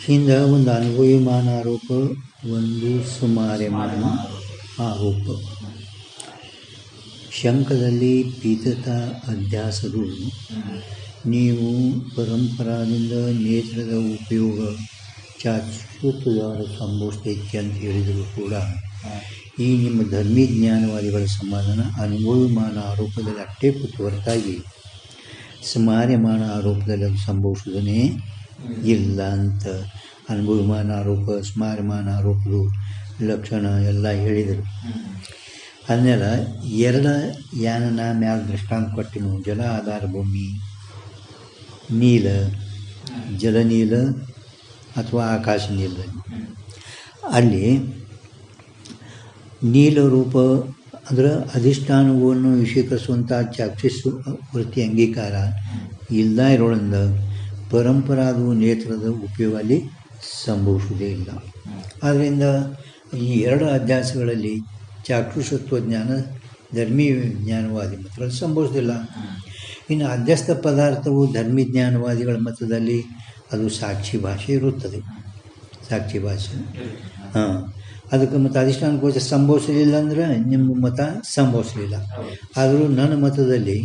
ಹಿಂದೆ ಒಂದು ಅನುಭವಿಮಾನ ಆರೋಪ, ಒಂದು ಸುಮಾರ್ಯಮಾನ ಆರೋಪ. ಶಂಕದಲ್ಲಿ ಪೀತತಾ ಅಧ್ಯಾಸರು ನೀವು ಪರಂಪರಾದಿಂದ ನೇತ್ರದ ಉಪಯೋಗ ಚಾಕ್ಷುಷದ್ವಾರ ಸಂಭವಿಸ್ತೈತಿ ಅಂತ ಹೇಳಿದರೂ ಕೂಡ ಈ ನಿಮ್ಮ ಧರ್ಮೀ ಜ್ಞಾನವಾದಿಗಳ ಸಮಾಧಾನ ಅನುಭವಿಮಾನ ಆರೋಪದಲ್ಲಿ ಅಷ್ಟೇ ಕೂತು ಹೊರತಾಗಿ ಸುಮಾರ್ಯಮಾನ ಆರೋಪದಲ್ಲಿ ಅದು ಸಂಭವಿಸೋದನ್ನೇ ಇಲ್ಲ ಅಂತ ಅನುಭವಿಮಾನ ಆರೋಪ ಸ್ಮಾರ್ಯಮಾನ ಆರೋಪದ ಲಕ್ಷಣ ಎಲ್ಲ ಹೇಳಿದರು. ಅದನ್ನೆಲ್ಲ ಎರಡು ಯಾನ ಮ್ಯಾಲ ದೃಷ್ಟಾಂತ ಕೊಟ್ಟಿನು. ಜಲ ಆಧಾರ ಭೂಮಿ, ನೀಲ, ಜಲನೀಲ ಅಥವಾ ಆಕಾಶ ನೀಲ. ಅಲ್ಲಿ ನೀಲ ರೂಪ ಅಂದ್ರೆ ಅಧಿಷ್ಠಾನವನ್ನು ವಿಷೀಕರಿಸುವಂಥ ಚಾಕ್ಷುಷ ವೃತ್ತಿ ಅಂಗೀಕಾರ ಇಲ್ಲ ಇರೋದ್ರಿಂದ ಪರಂಪರಾದ ನೇತ್ರದ ಉಪಯೋಗ ಅಲ್ಲಿ ಸಂಭವಿಸುವುದೇ ಇಲ್ಲ. ಆದ್ದರಿಂದ ಈ ಎರಡು ಅಧ್ಯಾಸಗಳಲ್ಲಿ ಚಾಕ್ಷುಷತ್ವ ಜ್ಞಾನ ಧರ್ಮೀ ಜ್ಞಾನವಾದಿ ಮತಗಳಲ್ಲಿ ಸಂಭವಿಸೋದಿಲ್ಲ. ಇನ್ನು ಅಧ್ಯಸ್ಥ ಪದಾರ್ಥವು ಧರ್ಮೀ ಜ್ಞಾನವಾದಿಗಳ ಮತದಲ್ಲಿ ಅದು ಸಾಕ್ಷಿ ಭಾಷೆ ಇರುತ್ತದೆ. ಸಾಕ್ಷಿ ಭಾಷೆ ಅದಕ್ಕೆ ಮತ್ತು ಅಧಿಷ್ಠಾನ ಗೋಚರ ಸಂಭವಿಸಲಿಲ್ಲ ಅಂದರೆ ನಿಮ್ಮ ಮತ ಸಂಭವಿಸಲಿಲ್ಲ. ಆದರೂ ನನ್ನ ಮತದಲ್ಲಿ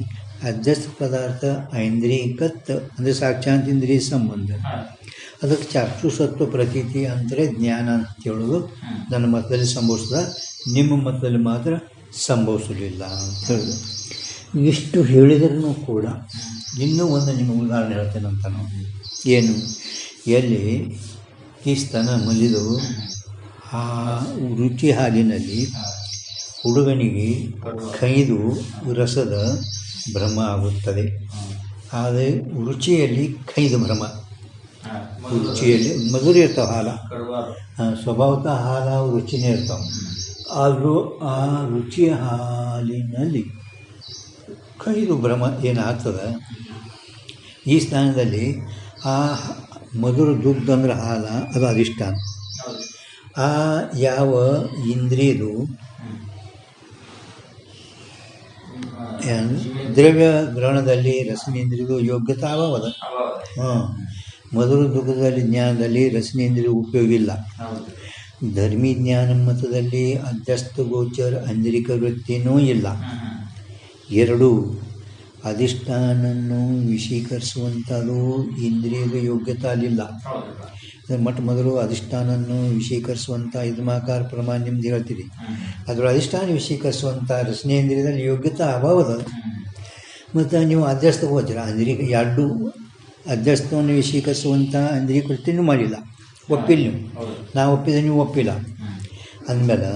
ಅಧ್ಯಸ್ಥ ಪದಾರ್ಥ ಐಂದ್ರಿಕತ್ ಅಂದರೆ ಸಾಕ್ಷಾಂತೇಂದ್ರಿಯ ಸಂಬಂಧ, ಅದಕ್ಕೆ ಚಾಕ್ಷುಷತ್ವ ಪ್ರತೀತಿ ಅಂದರೆ ಜ್ಞಾನ ಅಂತ ಹೇಳೋದು ನನ್ನ ಮತದಲ್ಲಿ ಸಂಭವಿಸಿದ, ನಿಮ್ಮ ಮತದಲ್ಲಿ ಮಾತ್ರ ಸಂಭವಿಸಲಿಲ್ಲ ಅಂತ ಹೇಳಿದ್ರು. ಇಷ್ಟು ಹೇಳಿದ್ರೂ ಕೂಡ ಇನ್ನೂ ಒಂದು ನಿಮಗೆ ಉದಾಹರಣೆ ಹೇಳ್ತೇನೆ ಅಂತ ನಾವು. ಏನು, ಎಲ್ಲಿ ಈ ಸ್ತನ ಮಲಿದು ಆ ರುಚಿ ಹಾಲಿನಲ್ಲಿ ಹುಡುಗನಿಗೆ ಕೈದು ರಸದ ಭ್ರಮ ಆಗುತ್ತದೆ. ಆದರೆ ರುಚಿಯಲ್ಲಿ ಕೈದು ಭ್ರಮ, ರುಚಿಯಲ್ಲಿ ಮಧುರ ಇರ್ತಾವೆ ಹಾಲು, ಸ್ವಭಾವತಃ ಹಾಲು ರುಚಿನೇ ಇರ್ತಾವೆ. ಆದರೂ ಆ ರುಚಿಯ ಹಾಲಿನಲ್ಲಿ ಕೈದು ಭ್ರಮ ಏನಾಗ್ತದೆ, ಈ ಸ್ಥಾನದಲ್ಲಿ ಆ ಮಧುರ ದುಗ್ಧ ಅಂದ್ರೆ ಹಾಲು ಅದು ಅಧಿಷ್ಠಾನ. ಆ ಯಾವ ಇಂದ್ರಿಯದು ದ್ರವ್ಯ ಗ್ರಹಣದಲ್ಲಿ ರಸನೇಂದ್ರಿಯದು ಯೋಗ್ಯತೆ ಅಭಾವದ. ಮಧುರ ದುಃಖದಲ್ಲಿ ಜ್ಞಾನದಲ್ಲಿ ರಸನೇಂದ್ರಿಯ ಉಪಯೋಗ ಇಲ್ಲ. ಧರ್ಮೀ ಜ್ಞಾನ ಮತದಲ್ಲಿ ಅಧ್ಯಸ್ಥ ಗೋಚರ ಅಂದ್ರಿಕ ವೃತ್ತಿಯೂ ಇಲ್ಲ. ಎರಡು ಅಧಿಷ್ಠಾನನ್ನು ವಿಷೀಕರಿಸುವಂಥದ್ದು ಇಂದ್ರಿಯದ ಯೋಗ್ಯತೆ ಅಲ್ಲಿಲ್ಲ. ಮೊಟ್ಟ ಮೊದಲು ಅಧಿಷ್ಠಾನನ್ನು ವಿಷೀಕರಿಸುವಂಥ ಇದಮಾಕಾರ ಪ್ರಮಾಣ ನಿಮ್ದು ಹೇಳ್ತೀರಿ, ಅದರ ಅಧಿಷ್ಠಾನ ವಿಷೀಕರಿಸುವಂಥ ರಸನೇಂದ್ರಿಯದಲ್ಲಿ ಯೋಗ್ಯತೆ ಅಭಾವದ. ಮತ್ತು ನೀವು ಅಧ್ಯಸ್ಥ ಗೋಚರ ಅಂದ್ರಿಕ ಎರಡು ಅಧ್ಯಸ್ಥವನ್ನು ವಿಷೀಕರಿಸುವಂಥ ಅಂದ್ರಿಕ ವೃತ್ತಿನೂ ಮಾಡಿಲ್ಲ, ಒಪ್ಪಿಲ್ಲ. ನೀವು ನಾವು ಒಪ್ಪಿದ್ರೆ ನೀವು ಒಪ್ಪಿಲ್ಲ. ಅಂದಮೇಲೆ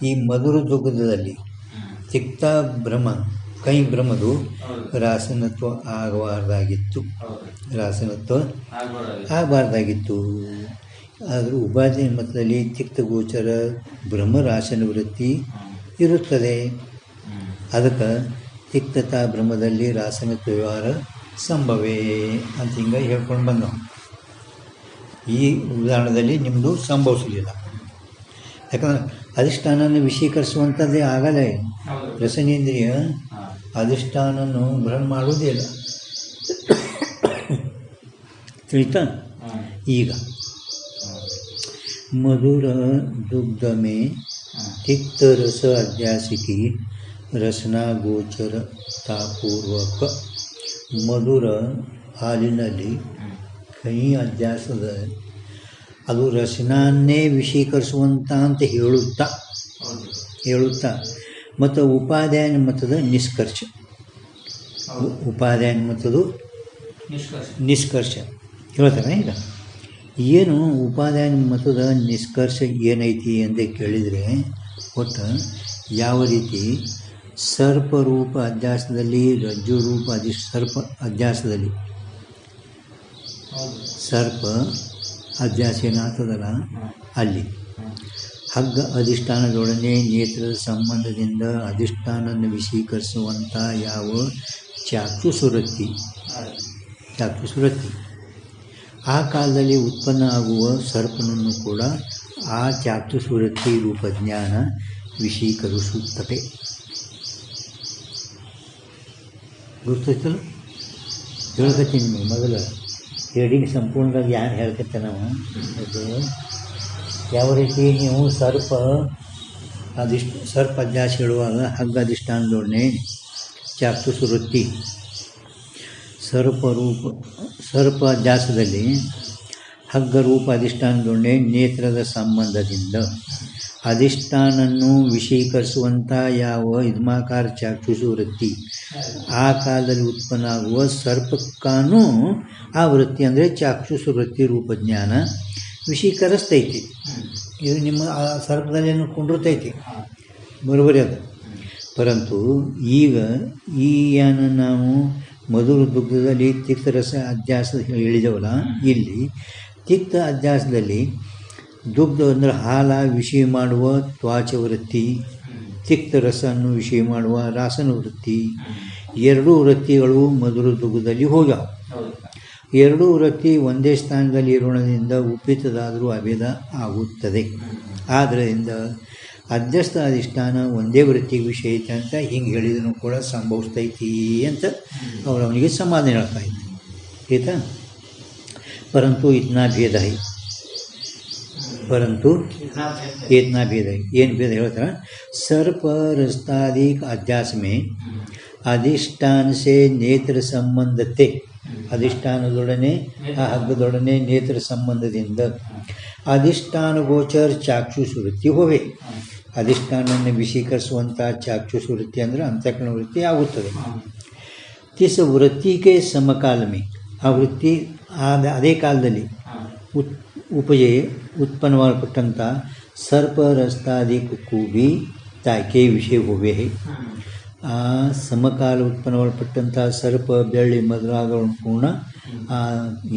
ಈ ಮಧುರ ದುಗ್ಧದಲ್ಲಿ ತಿಕ್ತ ಭ್ರಮ ಕೈ ಭ್ರಮದು ರಾಸನತ್ವ ಆಗಬಾರ್ದಾಗಿತ್ತು, ರಾಸನತ್ವ ಆಗಬಾರ್ದಾಗಿತ್ತು. ಆದರೂ ಉಪಾಧಿ ಮತದಲ್ಲಿ ತಿಕ್ತ ಗೋಚರ ಭ್ರಮ ರಾಸನ ವೃತ್ತಿ ಇರುತ್ತದೆ. ಅದಕ್ಕೆ ತಿಕ್ತತಾ ಭ್ರಮದಲ್ಲಿ ರಾಸನತ್ವ ವ್ಯವಹಾರ ಸಂಭವೇ ಅಂತ ಹಿಂಗೆ ಹೇಳ್ಕೊಂಡು ಬಂದವು. ಈ ಉದಾಹರಣೆಯಲ್ಲಿ ನಿಮ್ಮದು ಸಂಭವಿಸಲಿಲ್ಲ. ಯಾಕಂದ್ರೆ ಅಧಿಷ್ಠಾನನ ವಿಷೀಕರಿಸುವಂಥದ್ದೇ ಆಗಲ್ಲ. ರಸನೇಂದ್ರಿಯ ಅಧಿಷ್ಠಾನನು ಭ್ರಮ ಮಾಡುವುದೇ ಇಲ್ಲ. ತಿಳಿತಾ? ಈಗ ಮಧುರ ದುಗ್ಧಮೇ ತಿಕ್ತರಸ ಅಧ್ಯಾಸಿಕಿ ರಸನಾ ಗೋಚರ ತಾಪೂರ್ವಕ. ಮಧುರ ಹಾಲಿನಲ್ಲಿ ಕೈ ಅಧ್ಯಾಸದ ಅದು ರಸನನ್ನೇ ವಿಷೀಕರಿಸುವಂಥ ಅಂತ ಹೇಳುತ್ತಾ ಮತ್ತು ಉಪಾಧ್ಯಾಯನ ಮತದ ನಿಷ್ಕರ್ಷ, ಉಪಾಧ್ಯಾಯನ ಮತದು ನಿಷ್ಕರ್ಷ ಹೇಳ್ತಾರೆ. ಈಗ ಏನು ಉಪಾಧ್ಯಾಯನ ಮತದ ನಿಷ್ಕರ್ಷ ಏನೈತಿ ಅಂತ ಕೇಳಿದರೆ, ಒಟ್ಟು ಯಾವ ರೀತಿ ಸರ್ಪರೂಪ ಅಧ್ಯಾಸದಲ್ಲಿ ರಜ್ಜು ರೂಪ ಸರ್ಪ ಅಧ್ಯಾಸದಲ್ಲಿ ಸರ್ಪ ಅಧ್ಯಾಸ ಏನಾಗ್ತದಲ್ಲ, ಅಲ್ಲಿ ಹಗ್ಗ ಅಧಿಷ್ಠಾನದೊಡನೆ ನೇತ್ರದ ಸಂಬಂಧದಿಂದ ಅಧಿಷ್ಠಾನವನ್ನು ವಿಷೀಕರಿಸುವಂಥ ಯಾವ ಚಾಕ್ಷುಷವೃತ್ತಿ ಆ ಕಾಲದಲ್ಲಿ ಉತ್ಪನ್ನ ಆಗುವ ಸರ್ಪನನ್ನು ಕೂಡ ಆ ಚಾಕ್ಷುಷವೃತ್ತಿ ರೂಪ ಜ್ಞಾನ ವಿಷೀಕರಿಸುತ್ತದೆ. ಗೊತ್ತಾಯ್ತಲ್ಲ? ಹೇಳ್ಕತ್ತೀನಿ ಮೊದಲು ಹೇಳಿ ಸಂಪೂರ್ಣವಾಗಿ ಯಾರು ಹೇಳ್ಕತ್ತೆ ನಾವು ಅದು ಯಾವ ರೀತಿ ನೀವು ಸರ್ಪ ಅಧ್ಯಾಸ ಹೇಳುವಾಗ ಹಗ್ಗ ಅಧಿಷ್ಠಾನದೊಡನೆ ಚಾಕ್ಷುಷ ವೃತ್ತಿ ಸರ್ಪ ಅಧ್ಯಾಸದಲ್ಲಿ ಹಗ್ಗ ರೂಪ ಅಧಿಷ್ಠಾನದೊಡನೆ ನೇತ್ರದ ಸಂಬಂಧದಿಂದ ಅಧಿಷ್ಠಾನನ್ನು ವಿಷೀಕರಿಸುವಂಥ ಯಾವ ಇದ್ಮಾಕಾರ ಚಾಕ್ಷುಷ ವೃತ್ತಿ ಆ ಕಾಲದಲ್ಲಿ ಉತ್ಪನ್ನ ಆಗುವ ಸರ್ಪಕ್ಕೂ ಆ ವೃತ್ತಿ ಅಂದರೆ ಚಾಕ್ಷುಷ ವೃತ್ತಿ ರೂಪಜ್ಞಾನ ವಿಷೀಕರಿಸ್ತೈತಿ. ಇದು ನಿಮ್ಮ ಆ ಸರ್ಪದಲ್ಲೇನು ಕುಂಡಿರ್ತೈತಿ ಬರೋಬರಿ ಅದು. ಪರಂತು ಈಗ ಈ ಏನು ನಾವು ಮಧುರ ದುಗ್ಧದಲ್ಲಿ ತಿಕ್ತರಸ ಅಧ್ಯಾಸ ಹೇಳಿದವಲ್ಲ, ಇಲ್ಲಿ ತಿಕ್ತ ಅಧ್ಯಾಸದಲ್ಲಿ ದುಗ್ಧ ಅಂದರೆ ಹಾಲ ವಿಷಯ ಮಾಡುವ ತ್ವಾಚ ವೃತ್ತಿ, ತಿಕ್ತರಸನ್ನು ವಿಷಯ ಮಾಡುವ ರಾಸನ ವೃತ್ತಿ, ಎರಡೂ ವೃತ್ತಿಗಳು ಮಧುರ ದುಗ್ಧದಲ್ಲಿ ಹೋಗ್ಯಾವ. ಎರಡೂ ವೃತ್ತಿ ಒಂದೇ ಸ್ಥಾನದಲ್ಲಿ ಇರೋಣದಿಂದ ಉಪಿತದಾದರೂ ಅಭೇದ ಆಗುತ್ತದೆ. ಆದ್ದರಿಂದ ಅಧ್ಯಸ್ಥ ಅಧಿಷ್ಠಾನ ಒಂದೇ ವೃತ್ತಿಗೆ ವಿಷಯ ಐತೆ ಅಂತ ಹಿಂಗೆ ಹೇಳಿದ್ರು ಕೂಡ ಸಂಭವಿಸ್ತೈತಿ ಅಂತ ಅವನಿಗೆ ಸಮಾಧಾನ ಹೇಳ್ತಾ ಇದ್ದೆ. ಆಯಿತಾ? ಪರಂತು ಇತ್ನಾ ಭೇದ ಹೈ, ಪರಂತು इतना भेद है. ಏನು ಭೇದ ಹೇಳ್ತಾರೆ? सर्प रस्तादिक अध्यास में अधिष्ठान से नेत्र संबंधते, ಅಧಿಷ್ಠಾನದೊಡನೆ ಆ ಹಗ್ಗದೊಡನೆ ನೇತ್ರ ಸಂಬಂಧದಿಂದ ಅಧಿಷ್ಠಾನ ಗೋಚರ ಚಾಕ್ಷುಷ ವೃತ್ತಿ ಹೋವೆ. ಅಧಿಷ್ಠಾನವನ್ನು ವಿಷೀಕರಿಸುವಂಥ ಚಾಕ್ಷುಷ ವೃತ್ತಿ ಅಂದರೆ ಅಂತಃಕರಣ ವೃತ್ತಿ ಆಗುತ್ತದೆ. ತಿಸ ವೃತ್ತಿಗೆ ಸಮಕಾಲಮೆ, ಆ ವೃತ್ತಿ ಅದೇ ಕಾಲದಲ್ಲಿ ಉತ್ಪನ್ನವಾಗಪಟ್ಟಂಥ ಸರ್ಪ ರಸ್ತಾದಿ ಕೂಬಿ ತಾಯ್ಕೆ ವಿಷಯ ಹೋವೆ. ಆ ಸಮಕಾಲ ಉತ್ಪನ್ನವಾಗಪಟ್ಟಂಥ ಸರ್ಪ ಬೆಳ್ಳಿ ಮೊದಲಾದವನ್ನು ಪೂರ್ಣ ಆ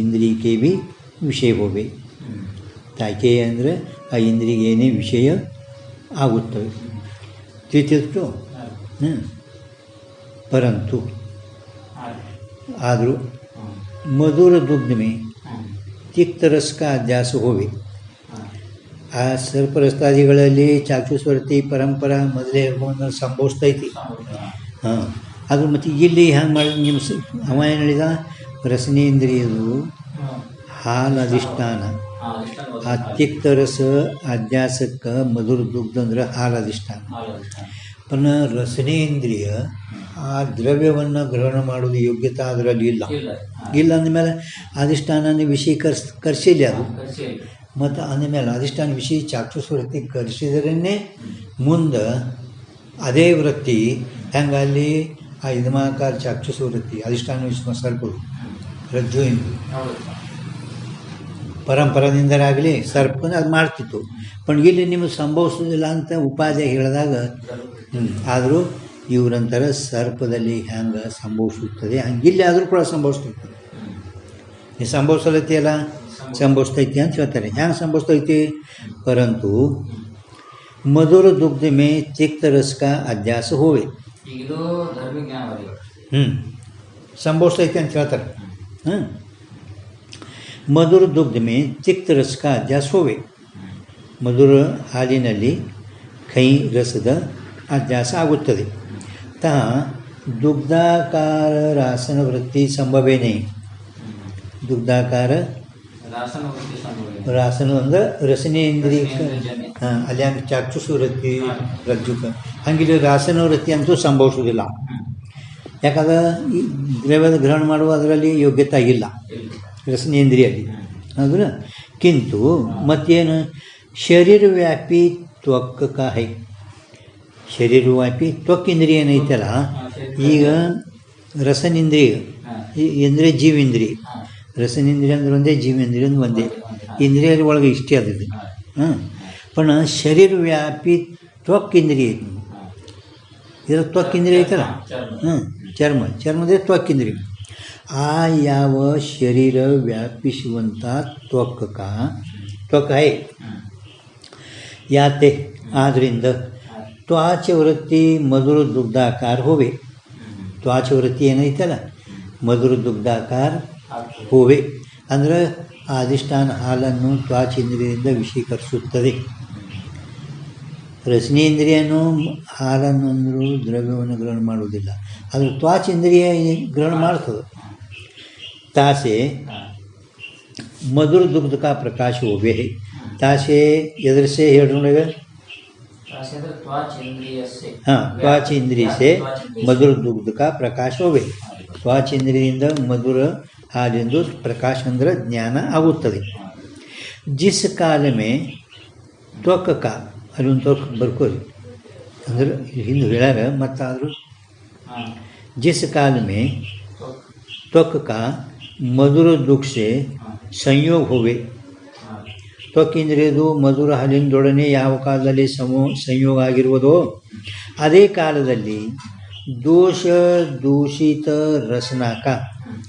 ಇಂದ್ರಿಯಕ್ಕೆ ಭೀ ವಿಷಯ ಹೋವೆ. ತಾಯ್ಕೆ ಅಂದರೆ ಆ ಇಂದ್ರಿಯಗೆ ಏನೇ ವಿಷಯ ಆಗುತ್ತವೆ. ತಿಳಿತಿತ್ತು. ಪರಂತು ಆದರೂ ಮಧುರ ದುಗ್ಧಮೆ ತಿಕ್ತರಸ का अध्यास ಹೋವೆ. ಆ ಸರ್ಪರಸ್ತಾದಿಗಳಲ್ಲಿ ಚಾಕ್ಷುಸ್ವರ್ತಿ ಪರಂಪರಾ ಮೊದಲೇ ಸಂಭವಿಸ್ತೈತಿ. ಹಾಂ, ಅದು ಮತ್ತು ಇಲ್ಲಿ ಹ್ಯಾಂಗೆ ಮಾಡಿ ನಿಮ್ಮ ಅವ ಏನು ಹೇಳಿದ? ರಸನೇಂದ್ರಿಯದು ಹಾಲು ಅಧಿಷ್ಠಾನ, ಆ ತಿಕ್ತರಸ ಅಧ್ಯಾಸಕ್ಕೆ ಮಧುರ ದುಗ್ಧ ಅಂದ್ರೆ ಹಾಲು ಅಧಿಷ್ಠಾನ. ಪುನಃ ರಸನೇಂದ್ರಿಯ ಆ ದ್ರವ್ಯವನ್ನು ಗ್ರಹಣ ಮಾಡೋದು ಯೋಗ್ಯತೆ ಅದರಲ್ಲಿ ಇಲ್ಲ ಅಂದಮೇಲೆ ಅಧಿಷ್ಠಾನ ವಿಷೀಕರಿಸಿಲ್ಲ ಅದು. ಮತ್ತು ಅಂದಮೇಲೆ ಅಧಿಷ್ಠಾನ ವಿಷಯ ಚಾಕ್ಷುಷ ವೃತ್ತಿ ಕರೆಸಿದ್ರೇ ಮುಂದೆ ಅದೇ ವೃತ್ತಿ ಹೆಂಗೆ ಅಲ್ಲಿ ಆ ಇದ್ಮಾಕಾರ ಚಾಕ್ಷುಷ ವೃತ್ತಿ ಅಧಿಷ್ಠಾನ ವಿಶ್ವ ಸರ್ಪಗಳು ರಜ್ಜು ಎಂದು ಪರಂಪರಾದಿಂದರಾಗಲಿ ಸರ್ಪನ ಅದು ಮಾಡ್ತಿತ್ತು. पण ಇಲ್ಲಿ ನಿಮಗೆ ಸಂಭವಿಸೋದಿಲ್ಲ ಅಂತ ಉಪಾಧ್ಯಾಯ ಹೇಳಿದಾಗ ಆದರೂ ಇವರಂತರ ಸರ್ಪದಲ್ಲಿ ಹೆಂಗೆ ಸಂಭವಿಸುತ್ತದೆ ಹಂಗೆ ಇಲ್ಲಿ ಆದರೂ ಕೂಡ ಸಂಭವಿಸ್ತೈತಿ. ನೀವು ಸಂಭವಿಸಲತ್ತೆಯಲ್ಲ ಸಂಭವಿಸ್ತೈತಿ ಅಂತ ಹೇಳ್ತಾರೆ. ಹೆಂಗೆ ಸಂಭವಿಸ್ತೈತಿ? ಪರಂತು ಮಧುರ ದುಗ್ಧ ಮೇ ತಿಕ್ತ ರಸ का अध्यास ಹೋವೆ. ಸಂಭವಿಸ್ತೈತಿ ಅಂತ ಹೇಳ್ತಾರೆ. ಮಧುರ ದುಗ್ಧ ಮೇ ತಿಕ್ತ ರಸ का अध्यास ಹೋವೆ. ಮಧುರ ಹಾಲಿನಲ್ಲಿ ಕಹಿ ರಸದ ಅಧ್ಯಾಸ ಆಗುತ್ತದೆ. ತಾ ದುಗ್ಧಾಕಾರ ರಾಸನ ವೃತ್ತಿ ಸಂಭವೇನೇ. ದುಗ್ಧಾಕಾರ ರಾಸನ ಅಂದ್ರೆ ರಸನೇಂದ್ರಿಯ ಅಲ್ಲಿ ಹಂಗೆ ಚಾಕ್ಷುಷ ವೃತ್ತಿ ರಜ್ಜುಕ ಹಂಗಿಲ್ಲ ರಾಸನ ವೃತ್ತಿ ಅಂತೂ ಸಂಭವಿಸೋದಿಲ್ಲ. ಯಾಕಂದ್ರೆ ಈ ದ್ರವ್ಯದ ಗ್ರಹಣ ಮಾಡುವ ಅದರಲ್ಲಿ ಯೋಗ್ಯತೆ ಆಗಿಲ್ಲ ರಸನೇಂದ್ರಿಯಲ್ಲಿ. ಅಂದ್ರೆ ಕಿಂತು ಮತ್ತೇನು ಶರೀರವ್ಯಾಪಿ ತ್ವಕ್ ಕಾ ಹೈ. ಶರೀರವ್ಯಾಪಿ ತ್ವಕ್ ಇಂದ್ರಿಯ ಏನೈತಲ್ಲ, ಈಗ ರಸನೇಂದ್ರಿಯ ಅಂದರೆ ಜೀವೇಂದ್ರಿಯ. ರಸನೇಂದ್ರಿಯ ಅಂದ್ರೆ ಒಂದೇ, ಜೀವೇಂದ್ರಿಯ ಅಂದ್ರೆ ಒಂದೇ. ಇಂದ್ರಿಯ ಒಳಗೆ ಇಷ್ಟೇ ಆದದ್ದು. ಪಣ ಶರೀರವ್ಯಾಪಿ ತ್ವಕ್ ಇಂದ್ರಿಯ ಐತಿ. ಇದರ ತ್ವಕ್ ಇಂದ್ರಿಯ ಐತಲ್ಲ, ಚರ್ಮದೇ ತ್ವಕ್ ಇಂದ್ರಿಯ. ಆ ಯಾವ ಶರೀರ ವ್ಯಾಪಿಸುವಂಥ ತ್ವಕ್ ಹೈ ಯಾತೆ. ಆದ್ದರಿಂದ ತ್ವಾಚ ವೃತ್ತಿ ಮಧುರ ದುಗ್ಧಾಕಾರ ಹೋವೆ. ತ್ವಾಚ ವೃತ್ತಿ ಏನೈತಲ್ಲ ಮಧುರ ದುಗ್ಧಾಕಾರ ಹೋವೆ ಅಂದರೆ ಆ ಅಧಿಷ್ಠಾನ ಹಾಲನ್ನು ತ್ವಾಚೇಂದ್ರಿಯದಿಂದ ವಿಷೀಕರಿಸುತ್ತದೆ. ರಸನೇಂದ್ರಿಯನು ಹಾಲನ್ನು ಅಂದರೂ ದ್ರವ್ಯವನ್ನು ಗ್ರಹಣ ಮಾಡುವುದಿಲ್ಲ, ಆದರೆ ತ್ವಾಚೇಂದ್ರಿಯ ಗ್ರಹಣ ಮಾಡ್ತದೆ. ತಾಸೆ मधुर दुग्ध का प्रकाश होवे तासे एदर से हेळ्रे हाँ त्वाच इंद्रिय से मधुर दुग्ध का प्रकाश होवे त्वाच इंद्रियದಿಂದ मधुर हालिंದು प्रकाश अंदर ज्ञान आगुತ್ತದೆ जिस काल में त्वक का ಅಲ್ಲಿ त्वक ಬರ್ಕೋರಿ ಅಂದ್ರೆ ಹಿಂದೆ ಹೇಳಾರ ಮತ್ತಾದರೂ जिस काल में त्वक का मधुर दुख से संयोग होवे त्वक इंद्रिಯದು ಮಧುರ ಹಾಲಿನೊಡನೆ ಯಾವ ಕಾಲದಲ್ಲಿ ಸಂಯೋಗ ಆಗಿರುವುದೋ ಅದೇ ಕಾಲದಲ್ಲಿ ದೋಷ ದೂಷಿತ ರಸನಾಕ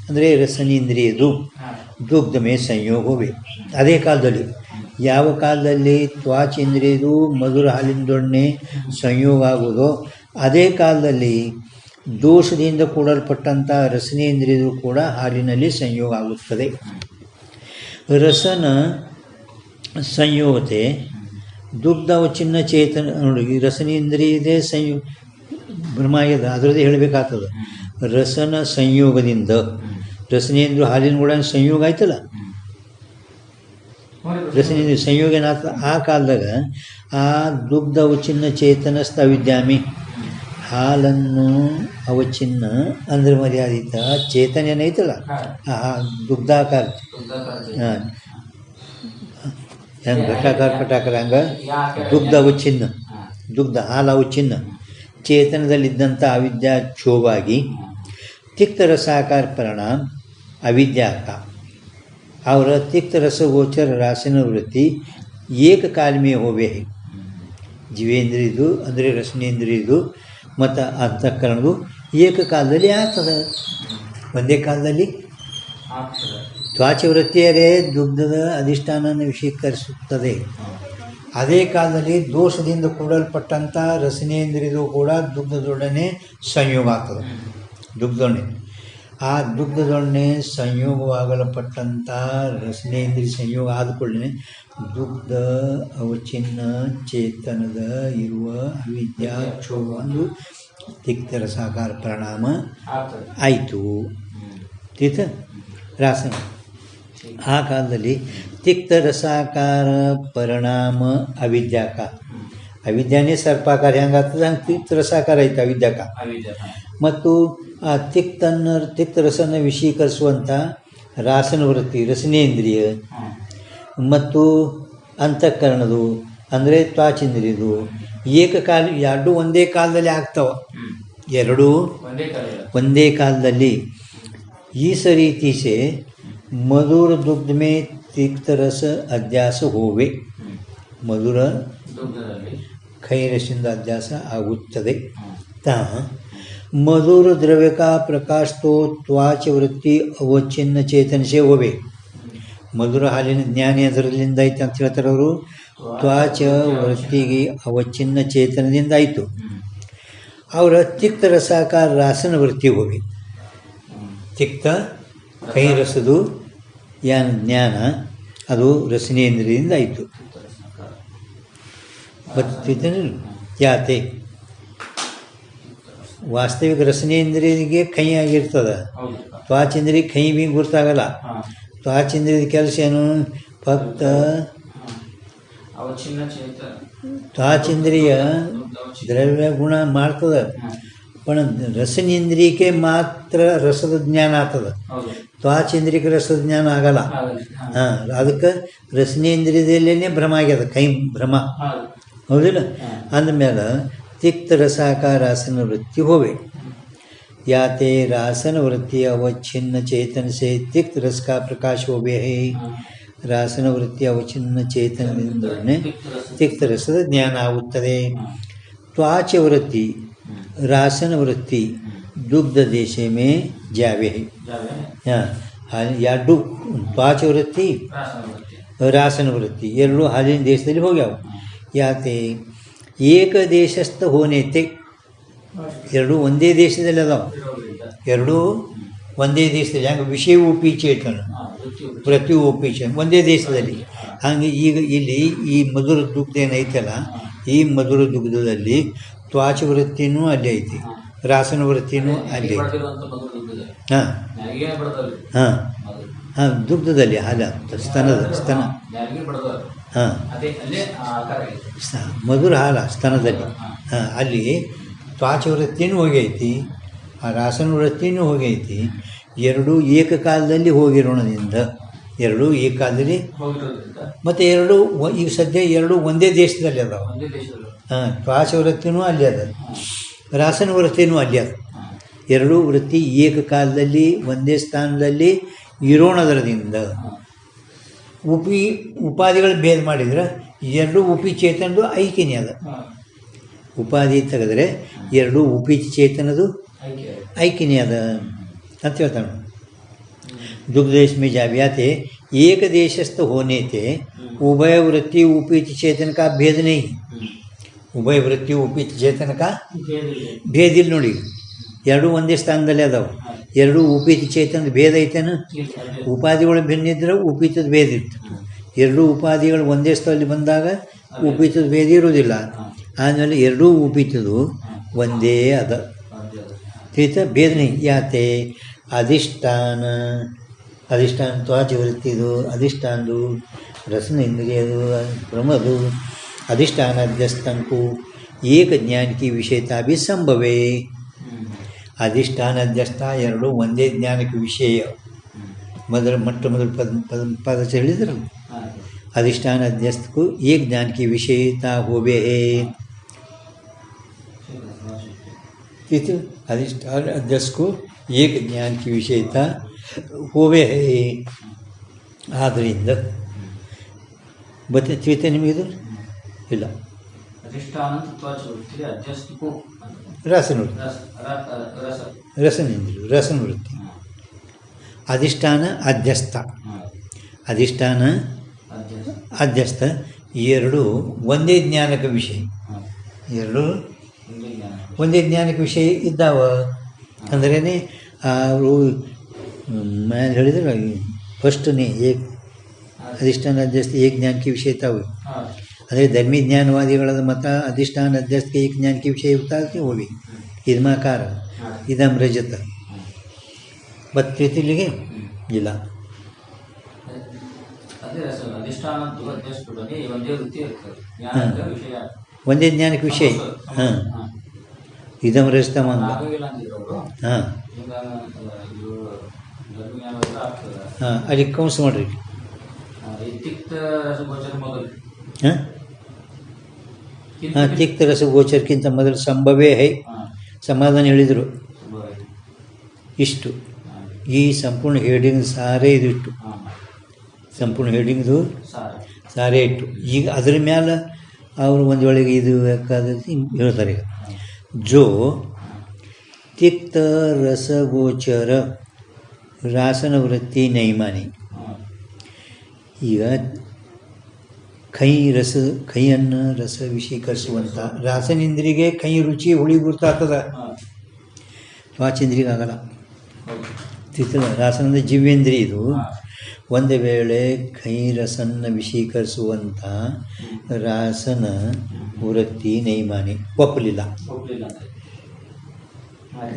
ಅಂದರೆ ರಸನೇಂದ್ರಿಯದು ದುಗ್ಧ ಮೇ ಸಂಯೋಗ ಹೋವೆ ಅದೇ ಕಾಲದಲ್ಲಿ ಯಾವ ಕಾಲದಲ್ಲಿ ತ್ವಾಚ ಇಂದ್ರಿಯದು ಮಧುರ ಹಾಲಿನೊಡನೆ ಸಂಯೋಗ ಆಗುವುದೋ ಅದೇ ಕಾಲದಲ್ಲಿ ದೋಷದಿಂದ ಕೂಡಲ್ಪಟ್ಟಂಥ ರಸನೇಂದ್ರಿಯದು ಕೂಡ ಹಾಲಿನಲ್ಲಿ ಸಂಯೋಗ ಆಗುತ್ತದೆ ರಸನ ಸಂಯೋಗತೆ ದುಗ್ಧ ಚಿನ್ನ ಚೇತನ ನೋಡಿ ರಸನೇಂದ್ರಿಯದೇ ಸಂಯೋಗ ಭ್ರಮ ಆಗ್ಯದ ಅದರದ್ದೇ ಹೇಳಬೇಕಾಗ್ತದೆ ರಸನ ಸಂಯೋಗದಿಂದ ರಸನೇಂದ್ರ ಹಾಲಿನ ಕೂಡ ಸಂಯೋಗ ಆಯ್ತಲ್ಲ ರಸನೇಂದ್ರ ಸಂಯೋಗ ಏನಾಗ್ತದೆ ಆ ಕಾಲದಾಗ ಆ ದುಗ್ಧ ಚಿನ್ನ ಚೇತನಸ್ಥ ಅವಿದ್ಯಾಮಿ ಹಾಲನ್ನು ಅವಚಿನ್ನ ಅಂದ್ರೆ ಮರ್ಯಾದಿತ ಚೇತನ ಏನೈತಲ್ಲ ಆ ದುಗ್ಧಾಕಾರ ಹಾಂ ಹೆಂಗೆ ಘಟಾಕಾರ ಪಟಾಕಾರ ಹಂಗೆ ದುಗ್ಧ ಅವಚಿನ್ನ ದುಗ್ಧ ಹಾಲು ಅವಚಿನ್ನ ಚೇತನದಲ್ಲಿದ್ದಂಥ ಅವಿದ್ಯಾ ಕ್ಷೋಭಾಗಿ ತಿಕ್ತ ರಸಾಕಾರ ಪರಿಣಾಮ ಅವಿದ್ಯಾಕ ಅವರ ತಿಕ್ತ ರಸಗೋಚರ ರಾಸನ ವೃತ್ತಿ ಏಕಕಾಲ ಮೇ ಹೋವೆ ಜೀವೇಂದ್ರಿಯದು ಅಂದರೆ ರಸನೇಂದ್ರಿಯದು ಮತ್ತು ಅಂತಃಕರಣದು ಏಕಕಾಲದಲ್ಲಿ ಆಗ್ತದೆ ಒಂದೇ ಕಾಲದಲ್ಲಿ ತ್ವಾಚವೃತ್ತಿಯರೇ ದುಗ್ಧದ ಅಧಿಷ್ಠಾನವನ್ನು ವಿಷೀಕರಿಸುತ್ತದೆ ಅದೇ ಕಾಲದಲ್ಲಿ ದೋಷದಿಂದ ಕೂಡಲ್ಪಟ್ಟಂಥ ರಸನೇಂದ್ರಿಯದು ಕೂಡ ದುಗ್ಧದೊಡನೆ ಸಂಯೋಗ ಆಗ್ತದೆ ದುಗ್ಧದೊಡನೆ ಆ ದುಗ್ಧದೊಡನೆ ಸಂಯೋಗವಾಗಲ್ಪಟ್ಟಂಥ ರಸನೇಂದ್ರಿಯ ಸಂಯೋಗ ಆದ ಕೂಡಲೇ ದುಗ್ಧ ಅವಚಿನ್ನ ಚೇತನದ ಇರುವ ಅವಿದ್ಯಾ ಕ್ಷೋಭ ಒಂದು ತಿಕ್ತರಸಾಕಾರ ಪರಿಣಾಮ ಆಯಿತು ತೀತ ರಾಸನ ಆ ಕಾಲದಲ್ಲಿ ತಿಕ್ತರಸಾಕಾರ ಪರಿಣಾಮ ಅವಿದ್ಯಾಕ ಅವಿದ್ಯಾನೇ ಸರ್ಪಾಕಾರ ಹೆಂಗಾಗ್ತದೆ ಹಂಗೆ ತಿಕ್ತರಸಾಕಾರ ಐತೆ ಅವಿದ್ಯಾಕ ಮತ್ತು ಆ ತಿಕ್ತರಸನ ವಿಷೀಕರಿಸುವಂಥ ರಾಸನ ವೃತ್ತಿ ರಸನೇಂದ್ರಿಯ ಮತ್ತು ಅಂತಃಕರಣದು ಅಂದರೆ ತ್ವಾಚೇಂದ್ರಿಯದು ಏಕಕಾಲ ಎರಡೂ ಒಂದೇ ಕಾಲದಲ್ಲಿ ಆಗ್ತಾವೆ ಎರಡೂ ಒಂದೇ ಕಾಲದಲ್ಲಿ इस रीति से मधुर दुग्ध में तिक्त रस अध्यास होवे मधुर खैरसिंद अध्यास आगुತ್ತದೆ ता मधुर द्रव्य का प्रकाश तो त्वाच वृत्ति अवच्छिन्न चेतन से होवे मधुर हालिನ ಜ್ಞಾನ ಅದರಲ್ಲಿಂದ ಐತೆ ಅಂತ ಹೇಳ್ತಾರೆ ಅವರು ತ್ವಾಚ ವೃತ್ತಿಗೆ ಅವಚ್ಛಿನ್ನ ಚೇತನದಿಂದ ಆಯಿತು ಅವರ ತಿಕ್ತ ರಸಾಕಾರ ರಾಸನ ವೃತ್ತಿ ಹೋಗಿ ತಿಕ್ತ ಕೈ ರಸದು ಜ್ಞಾನ ಅದು ರಸನೇಂದ್ರಿಯದಿಂದ ಆಯಿತು ಯಾತೆ ವಾಸ್ತವಿಕ ರಸನೇಂದ್ರಿಯಗೆ ಕೈ ಆಗಿರ್ತದೆ ತ್ವಾಚೇಂದ್ರಿಯ ಕೈ ಭೀ ಗುರ್ತಾಗಲ್ಲ ತ್ವಾಚೇಂದ್ರಿಯದ ಕೆಲಸ ಏನು ಫಕ್ತ ತ್ವಾಚೇಂದ್ರಿಯ ದ್ರವ್ಯ ಗುಣ ಮಾಡ್ತದೆ पण ರಸನೇಂದ್ರಿಯಕ್ಕೆ ಮಾತ್ರ ರಸದ ಜ್ಞಾನ ಆಗ್ತದೆ ತ್ವಾಚೇಂದ್ರಿಯಕ್ಕೆ ರಸದ ಜ್ಞಾನ ಆಗಲ್ಲ ಹಾಂ ಅದಕ್ಕೆ ರಸನೇಂದ್ರಿಯದಲ್ಲೇ ಭ್ರಮ ಆಗ್ಯದ ಕೈ ಭ್ರಮ ಹೌದಿಲ್ಲ ಅಂದಮೇಲೆ ತಿಕ್ತ ರಸಾಕಾರ ರಾಸನ ವೃತ್ತಿ ಹೋವೆ ಯಾತೆ ರಾಸನ ವೃತ್ತಿ ಅವಚ್ಛಿನ್ನ ಚೇತನ ಸೇ ತಿಕ್ತ ರಸ का प्रकाश होवे है ರಾಸನ ವೃತ್ತಿ ಅವಚ್ಛಿನ್ನ ಚೇತನದಿಂದಲೇ ತಿಕ್ತ ರಸದ ಜ್ಞಾನ ಆಗುತ್ತದೆ ತ್ವಾಚ ವೃತ್ತಿ रासन वृत्ति दुग्ध देश में जावे है हाँ या त्वाच वृत्ति रासन वृत्ति ಎರಡು ಹಾಲಿನ ದೇಶದಲ್ಲಿ ಹೋಗ್ಯಾವ ಯಾತೆ ಏಕ ದೇಶಸ್ಥ ಹೋನೇತೆ ಎರಡು ಒಂದೇ ದೇಶದಲ್ಲಿ ಅದಾವ ಎರಡು ಒಂದೇ ದೇಶದಲ್ಲಿ ಹಂಗೆ ವಿಷಯ ಉಪಿ ಚೇತನ ಪ್ರತಿ ಉಪಿ ಚೇತನ ಒಂದೇ ದೇಶದಲ್ಲಿ ಹಂಗೆ ಈಗ ಇಲ್ಲಿ ಈ ಮಧುರ ದುಗ್ಧ ಏನೈತಲ್ಲ ಈ ಮಧುರ ದುಗ್ಧದಲ್ಲಿ ತ್ವಾಚ ವೃತ್ತಿನೂ ಅಲ್ಲಿ ಐತಿ ರಾಸನ ವೃತ್ತಿನೂ ಅಲ್ಲಿ ಹಾಂ ಹಾಂ ಹಾಂ, ದುಗ್ಧದಲ್ಲಿ ಹಾಲು ಸ್ತನ ಹಾಂ, ಮಧುರ ಹಾಲು ಸ್ತನದಲ್ಲಿ. ಹಾಂ, ಅಲ್ಲಿ ತ್ವಾಚ ವೃತ್ತಿನೂ ಹೋಗೈತಿ, ಆ ರಾಸನ ವೃತ್ತಿನೂ ಹೋಗೈತಿ. ಎರಡೂ ಏಕಕಾಲದಲ್ಲಿ ಹೋಗಿರೋಣದಿಂದ, ಎರಡೂ ಏಕಕಾಲದಲ್ಲಿ ಮತ್ತು ಎರಡೂ ಈಗ ಸದ್ಯ ಎರಡೂ ಒಂದೇ ದೇಶದಲ್ಲಿ ಅದಾವ. ಹಾಂ, ತ್ವಾಚ ವೃತ್ತಿನೂ ಅಲ್ಲಿ ಅದ, ರಾಸನ ವೃತ್ತಿನೂ ಅಲ್ಲಿ ಅದ. ಎರಡೂ ವೃತ್ತಿ ಏಕಕಾಲದಲ್ಲಿ ಒಂದೇ ಸ್ಥಾನದಲ್ಲಿ ಇರೋಣದ್ರದಿಂದ ಉಪಾಧಿಗಳು ಭೇದ ಮಾಡಿದ್ರೆ ಎರಡೂ ಉಪಿಚೇತನದು ಐಕ್ಯನೇ ಅದ. ಉಪಾಧಿ ತೆಗೆದ್ರೆ ಎರಡೂ ಉಪಿಚೇತನದು ಐಕ್ಯನೇ ಅದ ಅಂತ ಹೇಳ್ತಾನೆ. दुग्धेश में जाव्याते एक देशस्थ होने थे उभय वृत्ति उपीत चेतन का भेद नहीं. ಉಭಯ ವೃತ್ತಿ ಉಪಿತ ಚೇತನ का ಭೇದ ಇಲ್ಲ ನೋಡಿ. ಎರಡೂ ಒಂದೇ ಸ್ಥಾನದಲ್ಲಿ ಅದಾವೆ. ಎರಡೂ ಉಪೀತ ಚೇತನದ ಭೇದ ಐತೇನು? ಉಪಾಧಿಗಳು ಭಿನ್ನ ಇದ್ರೆ ಉಪೀತದ ಭೇದ ಇರ್ತದೆ. ಎರಡೂ ಉಪಾಧಿಗಳು ಒಂದೇ ಸ್ಥಳದಲ್ಲಿ ಬಂದಾಗ ಉಪೀತದ ಭೇದ ಇರೋದಿಲ್ಲ. ಆಮೇಲೆ ಎರಡೂ ಉಪೀತದು ಒಂದೇ ಅದ. ತಿಳಿತ ಭೇದ नहीं ಯಾತೆ ಅಧಿಷ್ಠಾನ ತ್ವಾಚ ವೃತ್ತಿದು, ಅಧಿಷ್ಠಾನದು ರಸನ ಇಂದ್ರಿಯದು, ಬ್ರಹ್ಮದು अधिष्ठानाध्यस्तंको एक ज्ञान की विषयता भी संभव है. अधिष्ठानाध्यस्थ ಎರಡು ಒಂದೇ ಜ್ಞಾನಕ್ಕೆ ವಿಷಯ. ಮೊಟ್ಟ ಮೊದಲು ಪದ ಹೇಳಿದ್ರು, अधिष्ठानाध्यस्त को एक ज्ञान की विषयता होवे है. अधिष्ठानाध्यस्त को एक ज्ञान की विषयता होवे है. ಆದ್ದರಿಂದ ತಿಳಿತೆ ನಿಮಗಿದು ಇಲ್ಲ. ರಸನ ವೃತ್ತಿ ಅಧಿಷ್ಠಾನ ಅಧ್ಯಸ್ಥ, ಅಧಿಷ್ಠಾನ ಅಧ್ಯಸ್ಥ ಎರಡು ಒಂದೇ ಜ್ಞಾನಕ ವಿಷಯ. ಎರಡು ಒಂದೇ ಜ್ಞಾನಕ ವಿಷಯ ಇದ್ದಾವ ಅಂದ್ರೇ ಅವರು ಮೇಲೆ ಹೇಳಿದ್ರೆ ಫಸ್ಟ್ನೇ ಏಕ್ अधिष्ठान अध्यस्त एक ज्ञान की विषयता हुई. अरे धर्मी ज्ञानवादिಗಳದ ಮತ अधिष्ठान अध्यस्त एक ज्ञान की विषयता होगी. इदमाकार इदम रजत ಬತ್ತಿತಿಲಿಗೆ ಇಲ್ಲ. ಒಂದೇ ಜ್ಞಾನಕ್ಕೆ ವಿಷಯ. ಹಾಂ, ಇದಂ ರಜತ ಮಂಗ. ಹಾಂ ಹಾಂ, ಅಲ್ಲಿ ಕೌನ್ಸ್ ಮಾಡ್ರಿ. ಹಾಂ, ತಿಕ್ತ ರಸ ಗೋಚರಕ್ಕಿಂತ ಮೊದಲು ಸಂಭವೇ ಹೈ ಸಮಾಧಾನ ಹೇಳಿದರು. ಇಷ್ಟು ಈ ಸಂಪೂರ್ಣ ಹೆಡಿಂಗ್ ಸಾರೇ ಇದಿಟ್ಟು, ಸಂಪೂರ್ಣ ಹೆಡಿಂಗ್ದು ಸಾರೇ ಇಟ್ಟು. ಈಗ ಅದ್ರ ಮೇಲೆ ಅವರು ಒಂದು ವೇಳೆಗೆ ಇದು ಬೇಕಾದಂತೆ ಹೇಳ್ತಾರೆ. ಜೋ ತಿಕ್ತ ರಸಗೋಚರ ರಾಸನ ವೃತ್ತಿ ನೈಮಾನಿ. ಈಗ ಕೈಯನ್ನು ರಸ ವಿಷೀಕರಿಸುವಂಥ ರಾಸನೇಂದ್ರಿಗೆ ಕೈ ರುಚಿ ಹುಳಿ ಗುರ್ತಾಗ್ತದೆ, ತ್ವಾಚೇಂದ್ರಿಗೆ ಆಗಲ್ಲ. ರಾಸನದ ಜಿವ್ಯೇಂದ್ರಿ ಇದು. ಒಂದು ವೇಳೆ ಕೈ ರಸನ್ನು ವಿಷೀಕರಿಸುವಂಥ ರಾಸನ ವೃತ್ತಿ ನೈಮಾನಿ ಒಪ್ಪಲಿಲ್ಲ.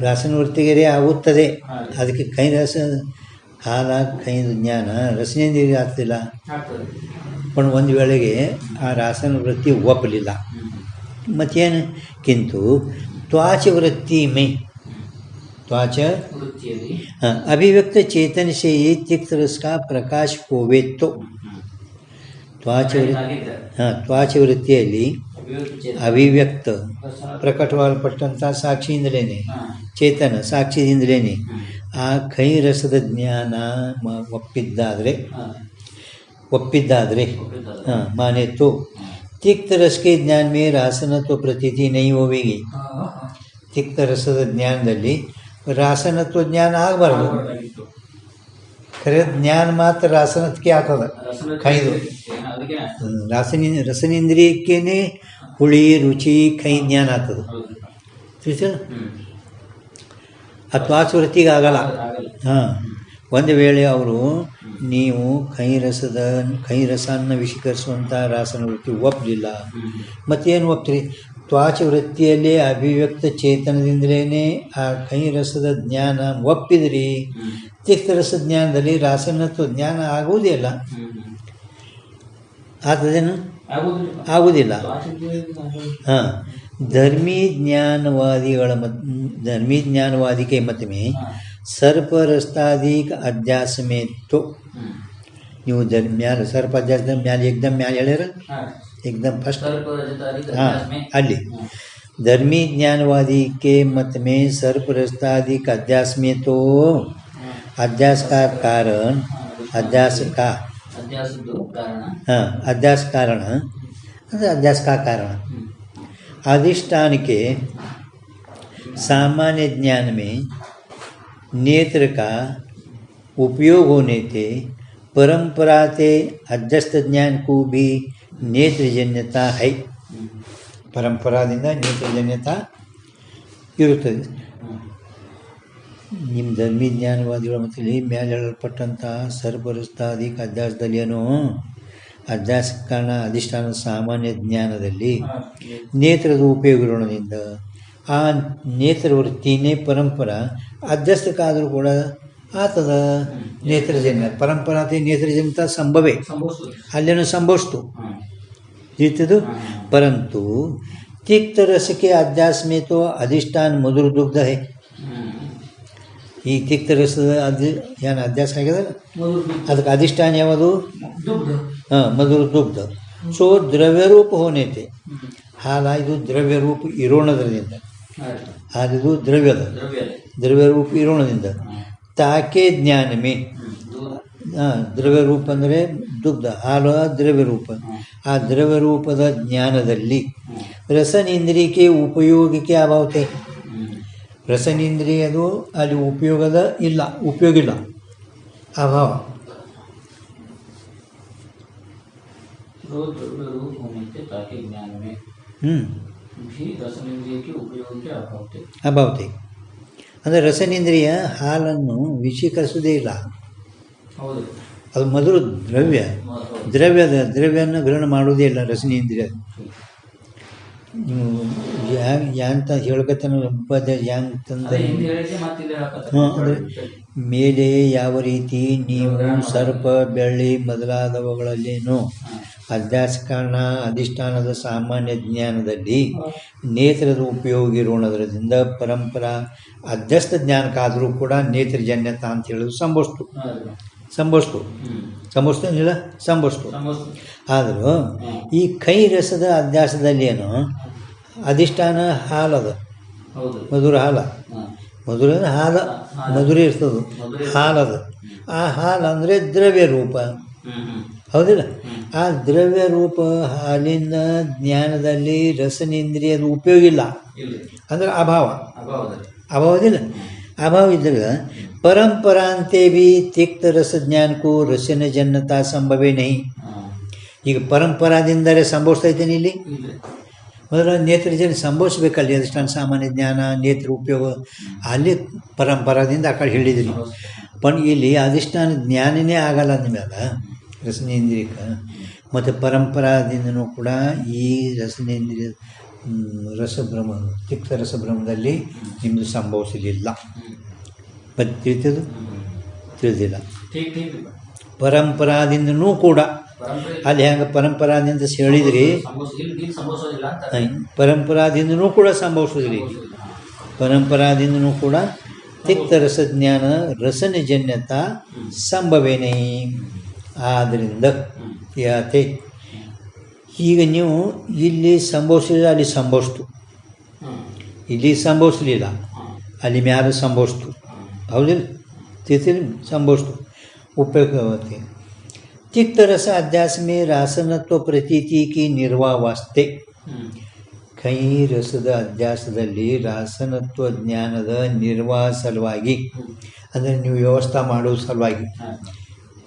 ರಾಸನ ವೃತ್ತಿಗೆ ಆಗುತ್ತದೆ, ಅದಕ್ಕೆ ಕೈ ರಸ ಹಾಲ ಕೈದ ಜ್ಞಾನ ರಸನೇಂದ್ರಿಗೆ ಆಗ್ತಿಲ್ಲ. पण ಒಂದು ವೇಳೆಗೆ ಆ ರಾಸನ ವೃತ್ತಿ ಒಪ್ಪಲಿಲ್ಲ. ಮತ್ತೇನು ಕಿಂತು ತ್ವಾಚ ವೃತ್ತಿ ಮೈ त्वाच अभिव्यक्त चेतन से ये तिक्त रस का प्रकाश होवे तो त्वाच ವೃತ್ತಿಯಲ್ಲಿ ಅಭಿವ್ಯಕ್ತ ಪ್ರಕಟವಾಗಲ್ಪಟ್ಟಂಥ ಸಾಕ್ಷಿಯಿಂದಲೇ ಚೇತನ ಸಾಕ್ಷಿಯಿಂದಲೇ ಆ ಕೈ ರಸದ ಜ್ಞಾನ ಒಪ್ಪಿದ್ದಾದರೆ माने तो तिक्त रस के ज्ञान में रासनत्व प्रतीति नहीं होगी. तिक्त रसದ ಜ್ಞಾನದಲ್ಲಿ ರಾಸನತ್ವ ಜ್ಞಾನ ಆಗಬಾರ್ದು. ಖರೆ ಜ್ಞಾನ ಮಾತ್ರ ರಾಸನತ್ವಕ್ಕೆ ಆಗ್ತದೆ. ಕೈದು ರಸನೇಂದ್ರಿಯಕ್ಕೇ ಹುಳಿ ರುಚಿ ಕೈ ಜ್ಞಾನ ಆಗ್ತದೆ. ತಿಳಿಸಲ್ಲ, ಆ ತ್ವಾಚ ವೃತ್ತಿಗೆ ಆಗಲ್ಲ. ಹಾಂ, ಒಂದು ವೇಳೆ ಅವರು ನೀವು ಕೈ ರಸವನ್ನು ವಿಷೀಕರಿಸುವಂಥ ರಾಸನ ವೃತ್ತಿ ಒಪ್ಪಲಿಲ್ಲ, ಮತ್ತೇನು ಒಪ್ತೀರಿ? ತ್ವಾಚ ವೃತ್ತಿಯಲ್ಲೇ ಅಭಿವ್ಯಕ್ತ ಚೇತನದಿಂದಲೇ ಆ ಕೈ ರಸದ ಜ್ಞಾನ ಒಪ್ಪಿದ್ರಿ, ತಿಕ್ತರಸ ಜ್ಞಾನದಲ್ಲಿ ರಾಸನತ್ವ ಜ್ಞಾನ ಆಗುವುದೇ ಇಲ್ಲ. ಆಗ್ತದೇನು? ಆಗುವುದಿಲ್ಲ. ಹಾಂ, ಧರ್ಮೀ ಜ್ಞಾನವಾದಿ के मत में ಸರ್ಪರಸ್ತಾದಿಕ ಅಧ್ಯಾಸ में तो ನೀವು ಮ್ಯಾಲೆ ಸರ್ಪ ಅಧ್ಯಾಸದ ಮ್ಯಾಲೆ ಏಕ್ದಮ್ ಮ್ಯಾಲೆ ಹೇಳ್ಯಾರ, ಏಕ್ದಮ್ ಫಸ್ಟ್. ಹಾಂ, ಅಲ್ಲಿ धर्मी ज्ञानवादी के मत में सर्परस्तादिक अध्यास में तो अध्यास का कारण अध्यास का कारण अध्यास का कारण अधिष्ठान के सामान्य ज्ञान में नेत्र का उपयोग होने से परंपरा से अध्यस्त ज्ञान को भी नेत्रजन्यता है. ಪರಂಪರಾದಿಂದ ನೇತ್ರಜನ್ಯತಾ ಇರುತ್ತದೆ. ನಿಮ್ಮ ಧರ್ಮೀ ಜ್ಞಾನವಾದಿಗಳ ಮತದಲ್ಲಿ ಮೇಲೆ ಹೇಳಲ್ಪಟ್ಟಂಥ ಸರ್ಪರಸ್ತಾದಿಕ ಅಧ್ಯಾಸದಲ್ಲಿ ಏನೋ ಅಧ್ಯಾಸ ಕಾರಣ ಅಧಿಷ್ಠಾನದ ಸಾಮಾನ್ಯ ಜ್ಞಾನದಲ್ಲಿ ನೇತ್ರದ ಉಪಯೋಗದಿಂದ ಆ ನೇತ್ರವೃತ್ತಿನೇ ಪರಂಪರ ಅಧ್ಯಸ್ಥಕ್ಕಾದರೂ ಕೂಡ ಆತದ ನೇತ್ರಜನ್ಯ ಪರಂಪರಾತೆ ನೇತ್ರಜನ್ಯತಾ ಸಂಭವೇ ಅಲ್ಲೇನೋ ಸಂಭವಿಸ್ತು जीतु. परंतु तिक्त रस के अध्यास में तो अधिष्ठान मधुर दुग्ध है. ಈ ತಿಕ್ತ ರಸದ ಏನು ಅಧ್ಯಾಸ ಆಗ್ಯದಲ್ಲ ಅದಕ್ಕೆ ಅಧಿಷ್ಠಾನ ಯಾವುದು? ಹಾಂ, ಮಧುರ ದುಗ್ಧ. ಸೊ ದ್ರವ್ಯರೂಪ ಹೋನೈತೆ ಹಾಲ, ಇದು ದ್ರವ್ಯರೂಪ ಇರೋಣದ್ರಿಂದ, ಹಾಲಿದು ದ್ರವ್ಯರೂಪ ಇರೋಣದಿಂದ ತಾಕೆ ಜ್ಞಾನ ಮೇ. ಹಾಂ, ದ್ರವ್ಯರೂಪ ಅಂದರೆ ದುಗ್ಧ, ಹಾಲು ದ್ರವ್ಯರೂಪ. ಆ ದ್ರವ್ಯರೂಪದ ಜ್ಞಾನದಲ್ಲಿ ರಸನೇಂದ್ರಿಯಕ್ಕೆ ಉಪಯೋಗಕ್ಕೆ ಅಭಾವತೆ. ರಸನೇಂದ್ರಿಯದು ಅಲ್ಲಿ ಉಪಯೋಗ ಇಲ್ಲ, ಅಭಾವ. ಅಭಾವತೆ ಅಂದರೆ ರಸನೇಂದ್ರಿಯ ಹಾಲನ್ನು ವಿಷೀಕರಿಸುವುದೇ ಇಲ್ಲ. ಅದು ಮಧುರ ದ್ರವ್ಯನ ಗ್ರಹಣ ಮಾಡುವುದೇ ಇಲ್ಲ ರಸನೇಂದ್ರಿಯ. ನೀವು ಯಾಂತ ಹೇಳ್ಕತ್ತಾನ ಉಪಾಧ್ಯಾಯ ಯಾಂಗ್ ತಂದ ಮೇಲೆ ಯಾವ ರೀತಿ ನೀವು ಸರ್ಪ, ಬೆಳ್ಳಿ ಮೊದಲಾದವುಗಳಲ್ಲೇನೋ ಅಧ್ಯಾಸ ಕಾರಣ ಅಧಿಷ್ಠಾನದ ಸಾಮಾನ್ಯ ಜ್ಞಾನದಲ್ಲಿ ನೇತ್ರದ ಉಪಯೋಗ ಇರೋಣದ್ರಿಂದ ಪರಂಪರಾ ಅಧ್ಯಸ್ಥ ಜ್ಞಾನಕ್ಕಾದರೂ ಕೂಡ ನೇತ್ರಜನ್ಯತಾ ಅಂತ ಹೇಳೋದು ಸಂಭವಿಸ್ತು. ಆದರೂ ಈ ಕೈ ರಸದ ಅಧ್ಯಾಸದಲ್ಲಿ ಏನು ಅಧಿಷ್ಠಾನ ಹಾಲದ ಮಧುರ ಮಧುರ ಇರ್ತದೆ ಹಾಲದ. ಆ ಹಾಲು ಅಂದರೆ ದ್ರವ್ಯ ರೂಪ, ಹೌದಿಲ್ಲ? ಆ ದ್ರವ್ಯ ರೂಪ ಹಾಲಿನ ಜ್ಞಾನದಲ್ಲಿ ರಸನೇಂದ್ರಿಯದ ಉಪಯೋಗ ಇಲ್ಲ ಅಂದರೆ ಅಭಾವದಿಲ್ಲ. ಅಭಾವ ಇದ್ದಾಗ ಪರಂಪರಾಂತೆ भी ತಿಕ್ತ ರಸ ಜ್ಞಾನಕ್ಕೂ ರಸನಜನ್ಯತಾ ಸಂಭವೇ ನಹಿ. ಈಗ ಪರಂಪರಾದಿಂದಲೇ ಸಂಭವಿಸ್ತೈತೇನೆ ಇಲ್ಲಿ. ಮೊದಲ ನೇತ್ರಜನ್ಯ ಸಂಭವಿಸ್ಬೇಕಲ್ಲಿ ಅಧಿಷ್ಠಾನ ಸಾಮಾನ್ಯ ಜ್ಞಾನ ನೇತ್ರ ಉಪಯೋಗ ಅಲ್ಲಿ ಪರಂಪರಾದಿಂದ ಆ ಕಡೆ ಹೇಳಿದ್ರಿ. पण ಇಲ್ಲಿ ಅಧಿಷ್ಠಾನ ಜ್ಞಾನನೇ ಆಗಲ್ಲ ಅಂದಮೇಲೆ ರಸನೇಂದ್ರಿಯಕ್ಕೆ ಮತ್ತು ಪರಂಪರಾದಿಂದನೂ ಕೂಡ ಈ ರಸನೇಂದ್ರಿಯ ರಸಭ್ರಮ ತಿಕ್ತ ರಸಭ್ರಮದಲ್ಲಿ ನಿಮ್ಮದು ಸಂಭವಿಸಲಿಲ್ಲ. ತಿಳಿದಿಲ್ಲ. ಪರಂಪರಾದಿಂದನೂ ಕೂಡ ಅಲ್ಲಿ ಹೆಂಗೆ ಪರಂಪರಾದಿಂದ ಹೇಳಿದ್ರಿ, ಪರಂಪರಾದಿಂದನೂ ಕೂಡ ಸಂಭವಿಸೋದ್ರಿ. ಪರಂಪರಾದಿಂದನೂ ಕೂಡ ತಿಕ್ತ ರಸಜ್ಞಾನ ರಸನಿಜನ್ಯತಾ ಸಂಭವೇನೇ. ಆದ್ದರಿಂದ ಯಾತೆ ಈಗ ನೀವು ಇಲ್ಲಿ ಸಂಭವಿಸಿದ್ರೆ ಅಲ್ಲಿ ಸಂಭವಿಸ್ತು, ಇಲ್ಲಿ ಸಂಭವಿಸಲಿಲ್ಲ, ಅಲ್ಲಿ ಮ್ಯಾಲೆ ಸಂಭವಿಸ್ತು, ಹೌದಿಲ್ಲ? ತಿಥಿಲಿ ಸಂಭವಿಸ್ತು ಉಪಯೋಗವತ್ತೆ. ತಿಕ್ತ ರಸ ಅಧ್ಯಾಸ ಮೇ ರಾಸನತ್ವ ಪ್ರತೀತಿ ಕಿ ನಿರ್ವಾಹ ವಾಸ್ತೆ. ಕೈ ರಸದ ಅಧ್ಯಾಸದಲ್ಲಿ ರಾಸನತ್ವ ಜ್ಞಾನದ ನಿರ್ವಾಹ ಸಲುವಾಗಿ ಅಂದರೆ ನೀವು ವ್ಯವಸ್ಥೆ ಮಾಡೋ ಸಲುವಾಗಿ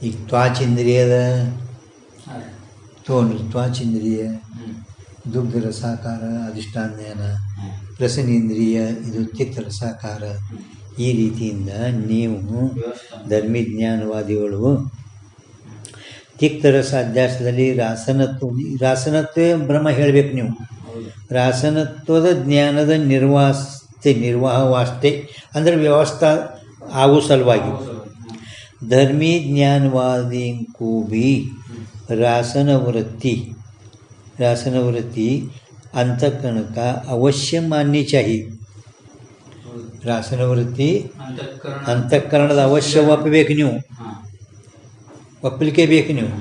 ಈಗ ತ್ವಾಚೇಂದ್ರಿಯದ ತ್ವಾಚೇಂದ್ರಿಯ ದುಗ್ಧ ರಸಾಕಾರ ಅಧಿಷ್ಠಾನ ರಸನೇಂದ್ರಿಯ ಇದು ಚಿತ್ತ ರಸಾಕಾರ. ಈ ರೀತಿಯಿಂದ ನೀವು ಧರ್ಮಜ್ಞಾನವಾದಿಗಳು ತಿಕ್ತರಸ ಅಧ್ಯಾಸದಲ್ಲಿ ರಾಸನತ್ವೇ ಬ್ರಹ್ಮ ಹೇಳಬೇಕು. ನೀವು ರಾಸನತ್ವದ ಜ್ಞಾನದ ನಿರ್ವಾಹ ವಾಸ್ತೆ ಅಂದರೆ ವ್ಯವಸ್ಥಾ ಆಗೋ ಸಲುವಾಗಿ धर्मी ज्ञानवादी को भी रासन वृत्ति अंतःकरण का अवश्य माननी चाहिए. ರಾಸನ ವೃತ್ತಿ ಅಂತಃಕರಣದ ಅವಶ್ಯ ಒಪ್ಪಬೇಕು ನೀವು, ಒಪ್ಪಲಿಕ್ಕೆ ಬೇಕು ನೀವು.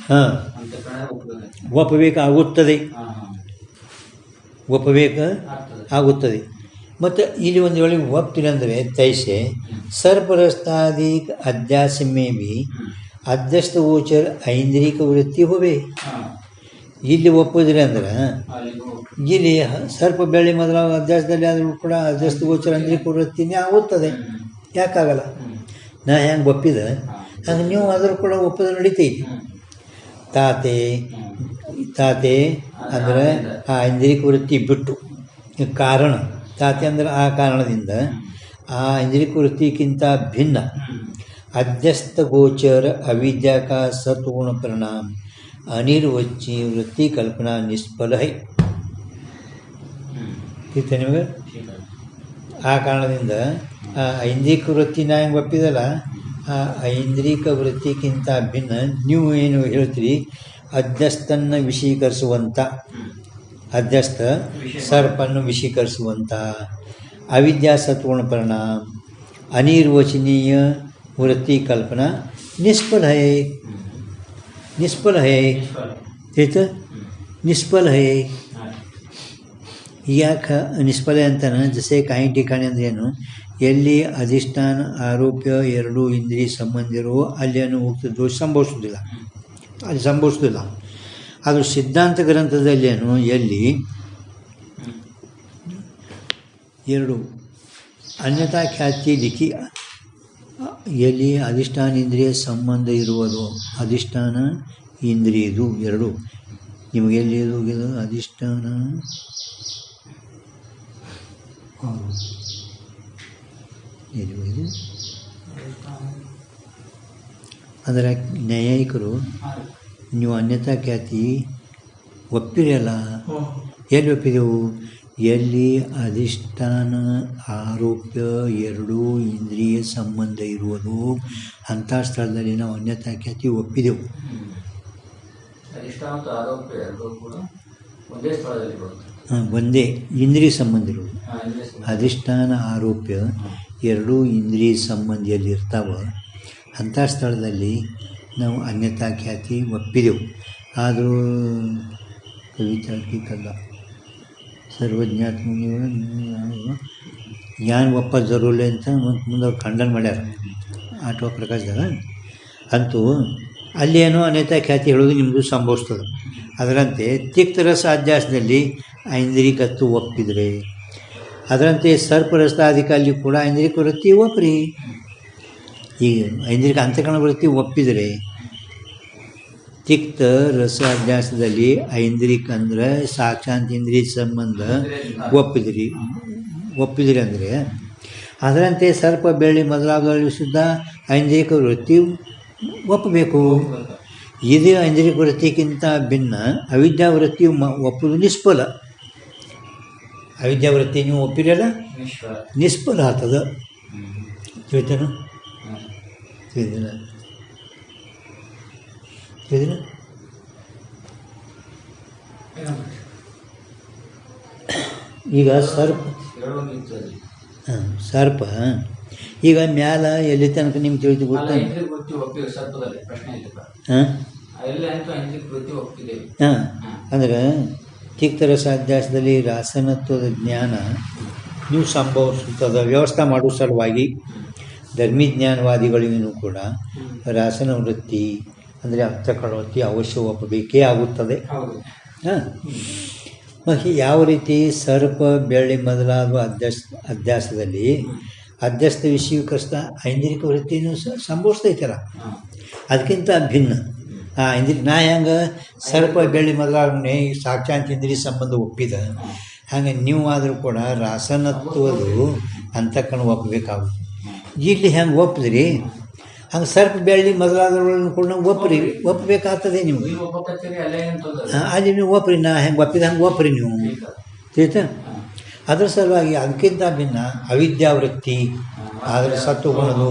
ಹಾಂ, ಒಪ್ಪಬೇಕಾಗುತ್ತದೆ, ಒಪ್ಪಬೇಕಾಗುತ್ತದೆ. ಮತ್ತು ಇಲ್ಲಿ ಒಂದು ವೇಳೆ ಒಪ್ತೀರಿ ಅಂದರೆ ತೈಸೆ ಸರ್ಪರಸ್ತಾದಿ अध्यास में भी अध्यस्त गोचर ऐन्द्रिक वृत्ति होवे. ಇಲ್ಲಿ ಒಪ್ಪಿದ್ರಿ ಅಂದ್ರೆ ಇಲ್ಲಿ ಸರ್ಪ ಬೆಳ್ಳಿ ಮೊದಲಾದ ಅಧ್ಯಾಸದಲ್ಲಿ ಆದರೂ ಕೂಡ ಅಧ್ಯಸ್ತ ಗೋಚರ ಐಂದ್ರಿಕ ವೃತ್ತಿನೇ ಆಗುತ್ತದೆ. ಯಾಕಾಗಲ್ಲ? ನಾ ಹೆಂಗೆ ಒಪ್ಪಿದೆ ಹಂಗೆ ನೀವು ಆದರೂ ಕೂಡ ಒಪ್ಪದ ನಡೀತೈತಿ. ತಾತೆ ಅಂದರೆ ಆ ಐಂದ್ರಿಕ ವೃತ್ತಿ ಬಿಟ್ಟು ಕಾರಣ ತಾತೆ ಅಂದರೆ ಆ ಕಾರಣದಿಂದ ಆ ಐಂದ್ರಿಕ ವೃತ್ತಿಗಿಂತ ಭಿನ್ನ अध्यस्त गोचर अविद्या का सत्वगुण परिणाम अनिर्वच्ची वृत्ति कल्पना निष्फल है. ಇತ್ತು ನಿಮಗೆ ಆ ಕಾರಣದಿಂದ ಆ ಐಂದ್ರಿಕ ವೃತ್ತಿನ ಹೆಂಗೆ ಒಪ್ಪಿದಲ್ಲ, ಆ ಐಂದ್ರಿಕ ವೃತ್ತಿಗಿಂತ ಭಿನ್ನ ನೀವು ಏನು ಹೇಳ್ತೀರಿ, ಅಧ್ಯಸ್ತನ್ನು ವಿಷೀಕರಿಸುವಂಥ, ಅಧ್ಯಸ್ತ ಸರ್ಪನ್ನು ವಿಷೀಕರಿಸುವಂಥ ಅವಿದ್ಯಾ ಸತ್ವಗುಣ ಪರಿಣಾಮ ಅನಿರ್ವಚನೀಯ वृत्ति कल्पना निष्फल है. ठीक, निष्फल है. ಯಾಕೆ ನಿಷ್ಫಲ ಅಂತಾನೆ? ಜಸೆ काही ठिकाणी ಅಂದ್ರೆ ಏನು, ಎಲ್ಲಿ ಅಧಿಷ್ಠಾನ ಆರೋಪ್ಯ ಎರಡೂ ಇಂದ್ರಿಯ ಸಂಬಂಧಿರೋ ಅಲ್ಲೇನು ಹೋಗ್ತಿದ್ದು ಸಂಭವಿಸೋದಿಲ್ಲ, ಅಲ್ಲಿ ಸಂಭವಿಸೋದಿಲ್ಲ. ಅದು ಸಿದ್ಧಾಂತ ಗ್ರಂಥದಲ್ಲಿ ಏನು, ಎಲ್ಲಿ ಎರಡು ಅನ್ಯತಾ ಖ್ಯಾತಿ ಲಿಖಿ, ಎಲ್ಲಿ ಅಧಿಷ್ಠಾನ ಇಂದ್ರಿಯ ಸಂಬಂಧ ಇರುವುದು, ಅಧಿಷ್ಠಾನ ಇಂದ್ರಿಯದು ಎರಡು ನಿಮಗೆ ಎಲ್ಲಿ ಹೋಗಿದ್ದು, ಅಧಿಷ್ಠಾನ ಎಲ್ಲಿ ಹೋಗಿದೆ ಅಂದರೆ ನ್ಯಾಯಿಕರು ನೀವು ಅನ್ಯತಾ ಖ್ಯಾತಿ ಒಪ್ಪಿರಲ್ಲ. ಎಲ್ಲಿ ಒಪ್ಪಿದೆವು? ಎಲ್ಲಿ ಅಧಿಷ್ಠಾನ ಆರೋಪ್ಯ ಎರಡೂ ಇಂದ್ರಿಯ ಸಂಬಂಧ ಇರುವುದು ಅಂಥ ಸ್ಥಳದಲ್ಲಿ ನಾವು ಅನ್ಯತಾ ಖ್ಯಾತಿ ಒಪ್ಪಿದೆವು. ಒಂದೇ ಇಂದ್ರಿಯ ಸಂಬಂಧ ಇರುವುದು. ಅಧಿಷ್ಠಾನ ಆರೋಪ್ಯ ಎರಡೂ ಇಂದ್ರಿಯ ಸಂಬಂಧಿಯಲ್ಲಿ ಇರ್ತಾವ, ಅಂಥ ಸ್ಥಳದಲ್ಲಿ ನಾವು ಅನ್ಯತಾ ಖ್ಯಾತಿ ಒಪ್ಪಿದೆವು. ಆದರೂ ಕವಿತಾರ್ಕಿಕಲ್ಲ, ಸರ್ವಜ್ಞಾತ್ಮ ಜ್ಞಾನ ಒಪ್ಪ ಜರೂಲೆ ಅಂತ ಮುಂದೆ ಅವ್ರು ಖಂಡನ ಮಾಡ್ಯಾರ ಆಟೋ ಪ್ರಕಾಶದಾಗ. ಅಂತೂ ಅಲ್ಲೇನೋ ಅನ್ಯತಾ ಖ್ಯಾತಿ ಹೇಳೋದು ನಿಮ್ಮದು ಸಂಭವಿಸ್ತದೆ. ಅದರಂತೆ ತಿಕ್ತರಸ ಅಧ್ಯಾಸದಲ್ಲಿ ಐಂದ್ರಿಕತ್ತು ಒಪ್ಪಿದರೆ, ಅದರಂತೆ ಸರ್ಪರಸಾಧಿಕಲ್ಲಿ ಕೂಡ ಐಂದ್ರಿಕ ವೃತ್ತಿ ಒಪ್ಪ್ರಿ. ಈಗ ಐಂದ್ರಿಕ ಅಂತಃಕರಣ ವೃತ್ತಿ ಒಪ್ಪಿದರೆ, ತಿಕ್ತ ರಸ ಅಧ್ಯಾಸದಲ್ಲಿ ಐಂದ್ರಿಕ ಅಂದರೆ ಸಾಕ್ಷಾತ್ ಇಂದ್ರಿಯ ಸಂಬಂಧ ಒಪ್ಪಿದಿರಿ ಅಂದರೆ, ಅದರಂತೆ ಸರ್ಪ ಬೆಳ್ಳಿ ಮೊದಲಾದವಲ್ಲಿ ಶುದ್ಧ ಐಂದ್ರಿಕ ವೃತ್ತಿ ಒಪ್ಪಬೇಕು. ಇದು ಐಂದ್ರಿಕ ವೃತ್ತಿಗಿಂತ ಭಿನ್ನ ಅವಿದ್ಯಾವೃತ್ತಿ ಒಪ್ಪುವುದು ನಿಷ್ಫಲ. ಅವಿದ್ಯಾವೃತ್ತಿ ನೀವು ಒಪ್ಪಿರಲ್ಲ, ನಿಷ್ಫಲ ಆಗ್ತದೆ. ತಿಳಿತೇನು? ತಿಳಿದಿಲ್ಲ? ತಿಳಿದಿಲ್ಲ? ಈಗ ಸರ್ಪ ಈಗ ಮ್ಯಾಲ ಎಲ್ಲಿ ತನಕ ನಿಮ್ಗೆ ತಿಳಿದು ಗೊತ್ತಾ? ಹಾಂ, ಅಂದ್ರೆ ತಿಕ್ತರಸ ಅಧ್ಯಾಸದಲ್ಲಿ ರಾಸನತ್ವದ ಜ್ಞಾನ ನೀವು ಸಂಭವಿಸುತ್ತದೆ. ವ್ಯವಸ್ಥೆ ಮಾಡುವ ಸಲುವಾಗಿ ಧರ್ಮಿ ಜ್ಞಾನವಾದಿಗಳಿಗೂ ಕೂಡ ರಾಸನ ವೃತ್ತಿ ಅಂದರೆ ಅಂತಃಕರಣ ವೃತ್ತಿ ಅವಶ್ಯ ಒಪ್ಪಬೇಕೇ ಆಗುತ್ತದೆ. ಹಾಂ, ಮತ್ತು ಯಾವ ರೀತಿ ಸರ್ಪ ಬೆಳ್ಳಿ ಮೊದಲಾದ ಅಧ್ಯಾಸದಲ್ಲಿ ಅಧ್ಯಸ್ಥ ವಿಷಯಕಸ್ಥ ಐಂದ್ರಿಕ ವೃತ್ತಿನೂ ಸಂಭವಿಸ್ತೈತಲ್ಲ, ಅದಕ್ಕಿಂತ ಭಿನ್ನ ಆ ಇಂದ್ರಿ ನಾ ಹೆಂಗೆ ಸರ್ಪ ಬೆಳ್ಳಿ ಮೊದಲಾಗಣೆ ಸಾಕ್ಷಾತ್ ಇಂದ್ರಿಯ ಸಂಬಂಧ ಒಪ್ಪಿದ ಹಾಗೆ ನೀವು ಆದರೂ ಕೂಡ ರಾಸನತ್ವದು ಅಂತಃಕರಣ ಒಪ್ಪಬೇಕಾಗುತ್ತೆ. ಇಲ್ಲಿ ಹೆಂಗೆ ಒಪ್ಪಿದ್ರಿ ಹಂಗೆ ಸರ್ಪ ಬೆಳ್ಳಿ ಮೊದಲಾದವುಗಳನ್ನು ಕೂಡ ಒಪ್ಪಬೇಕಾಗ್ತದೆ ನಿಮ್ಗೆ. ಅಲ್ಲಿ ನೀವು ಒಪ್ಪ್ರಿ, ನಾ ಹೆಂಗೆ ಒಪ್ಪಿದ ಹಂಗೆ ಒಪ್ಪ್ರಿ ನೀವು. ತಿಳಿತಾ? ಅದರ ಸಲುವಾಗಿ ಅದಕ್ಕಿಂತ ಭಿನ್ನ ಅವಿದ್ಯಾವೃತ್ತಿ ಆದರೆ ಸತ್ವಗುಣದು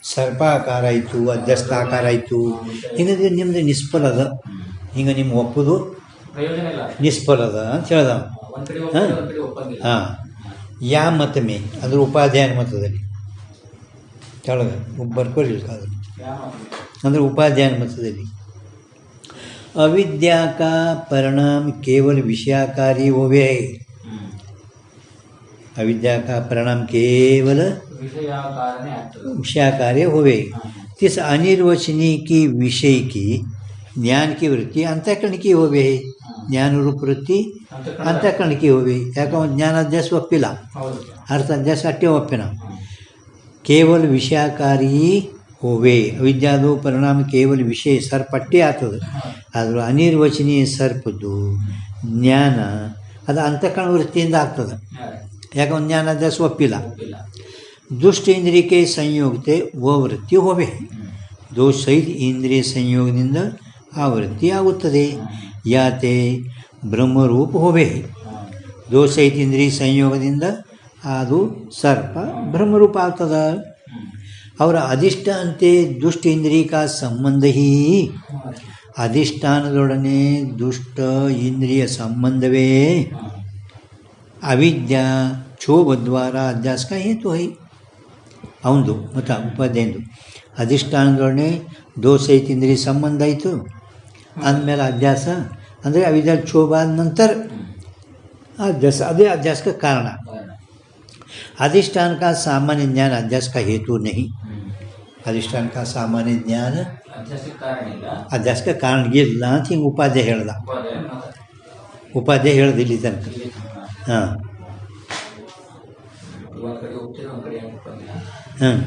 ಸರ್ಪಾಕಾರ ಆಯಿತು, ಅಧ್ಯಸ್ಥಾಕಾರ ಆಯಿತು. ಹಿಂಗೆ ನಿಮ್ಮದು ನಿಷ್ಫಲದ, ಹಿಂಗೆ ನಿಮ್ಮ ಒಪ್ಪುದು ನಿಷ್ಫಲದ ಅಂತ ಹೇಳ್ದ. ಹಾಂ, ಯಾ ಮತ ಮೇ ಅಂದ್ರೆ ಉಪಾಧ್ಯಾಯನ ಮತದಲ್ಲಿ ಕೆಳಗೆ ಬರ್ಕೋಲಿಲ್ಲ ಅದು ಅಂದರೆ ಉಪಾಧ್ಯಾಯನ ಮತದಲ್ಲಿ अविद्या का परिणाम केवल विषयाकारी होवे. अविद्या का परिणाम केवल विषयाकारी होवे. तिस अनिर्वचनीय की विषय की ज्ञान की वृत्ति अंतःकरण की होवे. ज्ञान रूप वृत्ति अंतःकरण की होवे. ಯಾಕಂದ್ರೆ ಜ್ಞಾನಾಧ್ಯಾಸ ಒಪ್ಪಿಲ್ಲ, ಅರ್ಥಾಧ್ಯಾಸ ಅಟ್ಟೆ ಒಪ್ಪಿನ. ಕೇವಲ ವಿಷಯಕಾರಿ ಹೋವೆ. ಅವಿದ್ಯಾದು ಪರಿಣಾಮ ಕೇವಲ ವಿಷಯ ಸರ್ಪಟ್ಟೆ ಆಗ್ತದೆ. ಆದರೂ ಅನಿರ್ವಚನೀಯ ಸರ್ಪದ್ದು ಜ್ಞಾನ ಅದು ಅಂತಃಕರಣ ವೃತ್ತಿಯಿಂದ ಆಗ್ತದೆ. ಯಾಕಂದ್ರೆ ಜ್ಞಾನಾಧ್ಯಾಸ ಒಪ್ಪಿಲ್ಲ. ದುಷ್ಟ ಇಂದ್ರಿಯಕ್ಕೆ ಸಂಯೋಗತೆ ಓ ವೃತ್ತಿ ಹೋವೆ. ದೋಷ ಸಹಿತ ಇಂದ್ರಿಯ ಸಂಯೋಗದಿಂದ ಆ ವೃತ್ತಿ ಆಗುತ್ತದೆ. ಯಾತೆ ಬ್ರಹ್ಮರೂಪ ಹೋವೆ. ದೋಷ ಸಹಿತ ಇಂದ್ರಿಯ ಸಂಯೋಗದಿಂದ ಅದು ಸರ್ಪ ಬ್ರಹ್ಮರೂಪ ಆಗ್ತದೆ. ಅವರ ಅಧಿಷ್ಠ ಅಂತೆ ದುಷ್ಟ ಇಂದ್ರಿಯ ಸಂಬಂಧ ಹೀ. ಅಧಿಷ್ಠಾನದೊಡನೆ ದುಷ್ಟ ಇಂದ್ರಿಯ ಸಂಬಂಧವೇ ಅವಿದ್ಯಾ ಕ್ಷೋಭದ್ವಾರ ಅಧ್ಯಾಸ ಹೇತು ಹೈ. ಅವಂದು ಮತ್ತು ಉಪಾಧ್ಯಾಯಂದು ಅಧಿಷ್ಠಾನದೊಡನೆ ದೋಷ ಐತಿ ಇಂದ್ರಿಯ ಸಂಬಂಧ ಆಯಿತು ಅಂದಮೇಲೆ ಅಧ್ಯಾಸ ಅಂದರೆ ಅವಿದ್ಯಾ ಕ್ಷೋಭ ಆದ ನಂತರ ಅಧ್ಯಾಸ, ಅದೇ ಅಧ್ಯಾಸಕ್ಕೆ ಕಾರಣ. अधिष्ठान का सामान्य ज्ञान अध्यास का हेतु नहीं. अधिष्ठान का सामान्य ज्ञान अध्यास का कारण ಇಲ್ಲ ಅಂತ ಹಿಂಗೆ ಉಪಾಧ್ಯಾಯ ಹೇಳ್ದ. ಉಪಾಧ್ಯಾಯ ಹೇಳ್ದ ಇಲ್ಲಿ ತನಕ. ಹಾಂ ಹಾಂ